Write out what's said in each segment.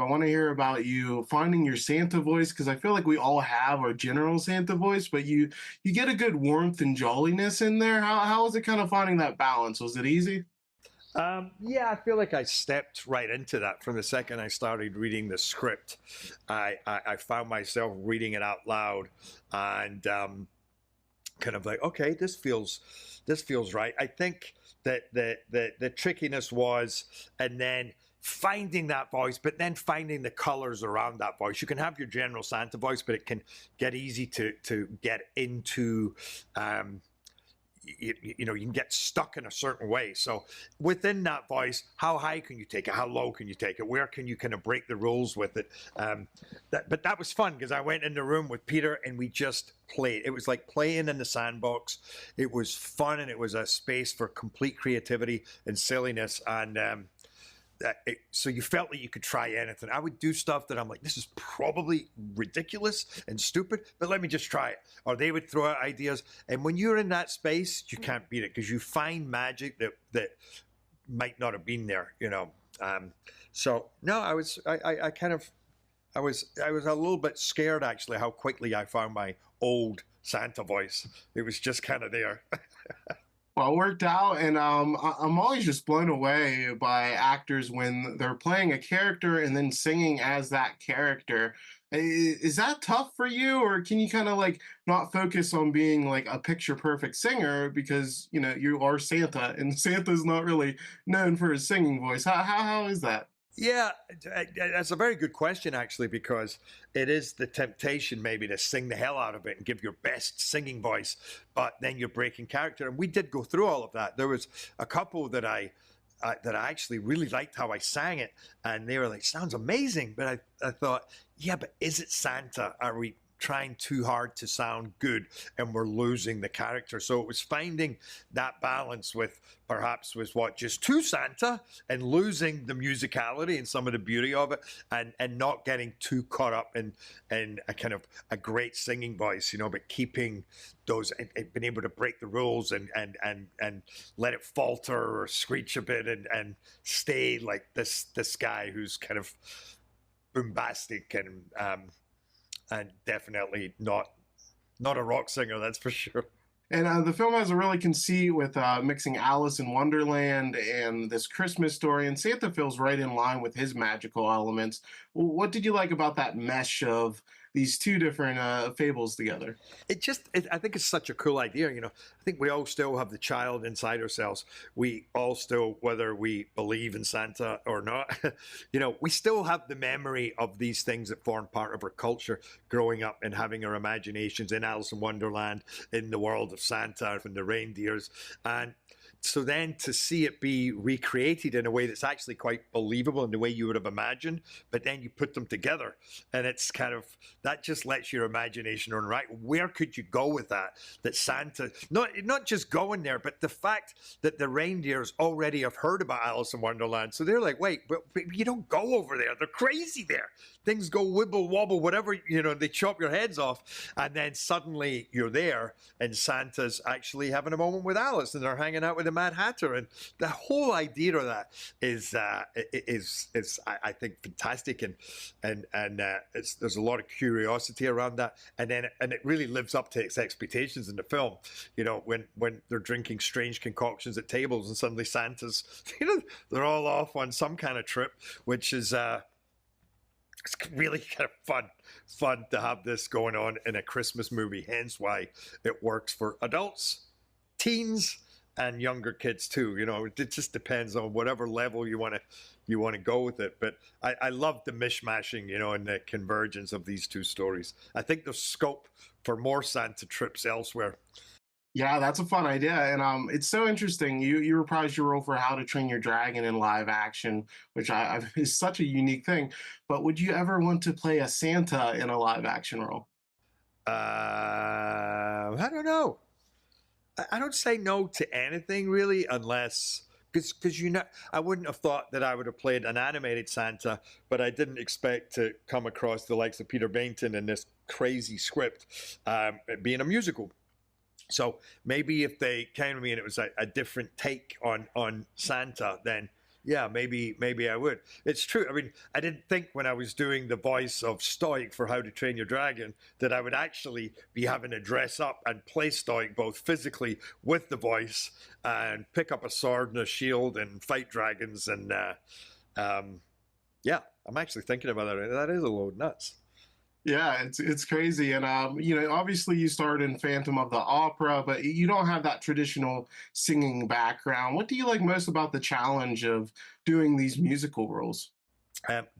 want to hear about you finding your Santa voice because I feel like we all have our general Santa voice, but you get a good warmth and jolliness in there. How was it kind of finding that balance? Was it easy? Yeah, I feel like I stepped right into that from the second I started reading the script. I found myself reading it out loud and kind of like, okay, this feels right. I think that the trickiness was, and then finding that voice, but then finding the colors around that voice. You can have your general Santa voice, but it can get easy to get into. You know, you can get stuck in a certain way. So within that voice, how high can you take it? How low can you take it? Where can you kind of break the rules with it? But that was fun because I went in the room with Peter and we just played. It was like playing in the sandbox. It was fun and it was a space for complete creativity and silliness. And so you felt that you could try anything. I would do stuff that I'm like, this is probably ridiculous and stupid, but let me just try it. Or they would throw out ideas. And when you're in that space, you can't beat it because you find magic that might not have been there, you know. So no, I was a little bit scared actually how quickly I found my old Santa voice. It was just kind of there. Well, it worked out, and I'm always just blown away by actors when they're playing a character and then singing as that character. Is that tough for you, or can you kind of like not focus on being like a picture perfect singer because you know you are Santa, and Santa's not really known for his singing voice? How is that? Yeah, that's a very good question, actually, because it is the temptation maybe to sing the hell out of it and give your best singing voice, but then you're breaking character. And we did go through all of that. There was a couple that I actually really liked how I sang it, and they were like, "Sounds amazing," but I thought, yeah, but is it Santa? Are we trying too hard to sound good and we're losing the character? So it was finding that balance with perhaps was what just too Santa and losing the musicality and some of the beauty of it, and not getting too caught up in a kind of a great singing voice, you know, but keeping those and being able to break the rules and let it falter or screech a bit and stay like this guy who's kind of bombastic and definitely not a rock singer, that's for sure. And the film has a really conceit with mixing Alice in Wonderland and this Christmas story, and Santa feels right in line with his magical elements. What did you like about that mesh of these two different fables together? I think it's such a cool idea. You know, I think we all still have the child inside ourselves. We all still, whether we believe in Santa or not, you know, we still have the memory of these things that form part of our culture growing up and having our imaginations in Alice in Wonderland, in the world of Santa and the reindeers. And so then to see it be recreated in a way that's actually quite believable in the way you would have imagined, but then you put them together and it's kind of, that just lets your imagination run right. Where could you go with that? That Santa, not just going there, but the fact that the reindeers already have heard about Alice in Wonderland. So they're like, wait, but you don't go over there. They're crazy there. Things go wibble wobble, whatever, you know, they chop your heads off. And then suddenly you're there and Santa's actually having a moment with Alice and they're hanging out with the Mad Hatter. And the whole idea of that is I think fantastic. And there's a lot of curiosity around that. And it really lives up to its expectations in the film. You know, when they're drinking strange concoctions at tables and suddenly Santa's, you know, they're all off on some kind of trip, which is, it's really kind of fun to have this going on in a Christmas movie. Hence why it works for adults, teens, and younger kids too. You know, it just depends on whatever level you want to go with it. But I love the mishmashing, you know, and the convergence of these two stories. I think there's scope for more Santa trips elsewhere. Yeah, that's a fun idea, and it's so interesting. You reprised your role for How to Train Your Dragon in live action, which is such a unique thing. But would you ever want to play a Santa in a live action role? I don't know. I don't say no to anything really, unless because you know I wouldn't have thought that I would have played an animated Santa, but I didn't expect to come across the likes of Peter Bainton in this crazy script, being a musical. So maybe if they came to me and it was a different take on Santa, then yeah, maybe I would. It's true. I mean, I didn't think when I was doing the voice of Stoic for How to Train Your Dragon that I would actually be having to dress up and play Stoic both physically with the voice and pick up a sword and a shield and fight dragons. And yeah, I'm actually thinking about that. That is a load nuts. Yeah, it's crazy, and obviously you started in Phantom of the Opera, but you don't have that traditional singing background. What do you like most about the challenge of doing these musical roles?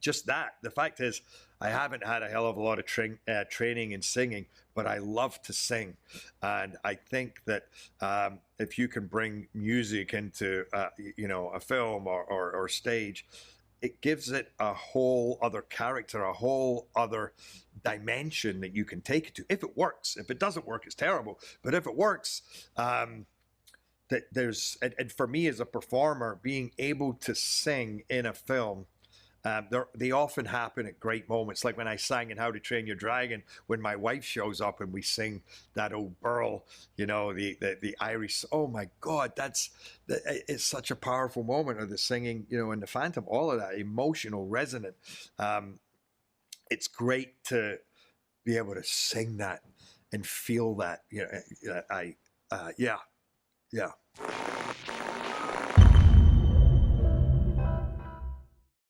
Just that. The fact is, I haven't had a hell of a lot of training in singing, but I love to sing, and I think that if you can bring music into a film or stage, it gives it a whole other character, a whole other dimension that you can take it to. If it works, if it doesn't work, it's terrible. But if it works, that there's and for me as a performer, being able to sing in a film. They often happen at great moments, like when I sang in How to Train Your Dragon, when my wife shows up and we sing that old burl, the Irish. Oh my God, it's such a powerful moment of the singing, in the Phantom, all of that emotional, resonant. It's great to be able to sing that and feel that. Yeah.